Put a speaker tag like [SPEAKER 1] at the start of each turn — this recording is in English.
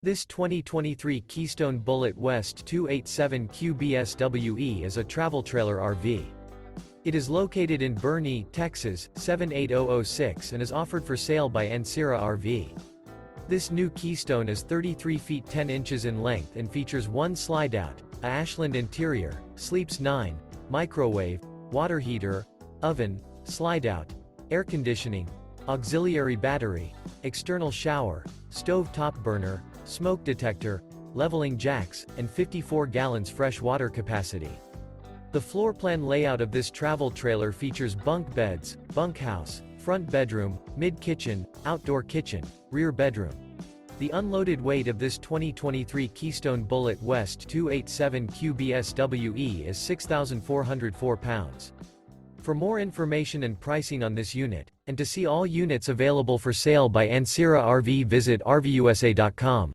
[SPEAKER 1] This 2023 Keystone Bullet West 287QBSWE is a travel trailer RV. It is located in Boerne, Texas, 78006 and is offered for sale by Ancira RV. This new Keystone is 33 feet 10 inches in length and features one slideout, a Ashland interior, sleeps 9, microwave, water heater, oven, slideout, air conditioning, auxiliary battery, external shower, stove top burner, smoke detector, leveling jacks, and 54 gallons fresh water capacity. The floor plan layout of this travel trailer features bunk beds, bunkhouse, front bedroom, mid-kitchen, outdoor kitchen, rear bedroom. The unloaded weight of this 2023 Keystone Bullet West 287QBSWE is 6,404 pounds. For more information and pricing on this unit, and to see all units available for sale by Ancira RV, visit RVUSA.com.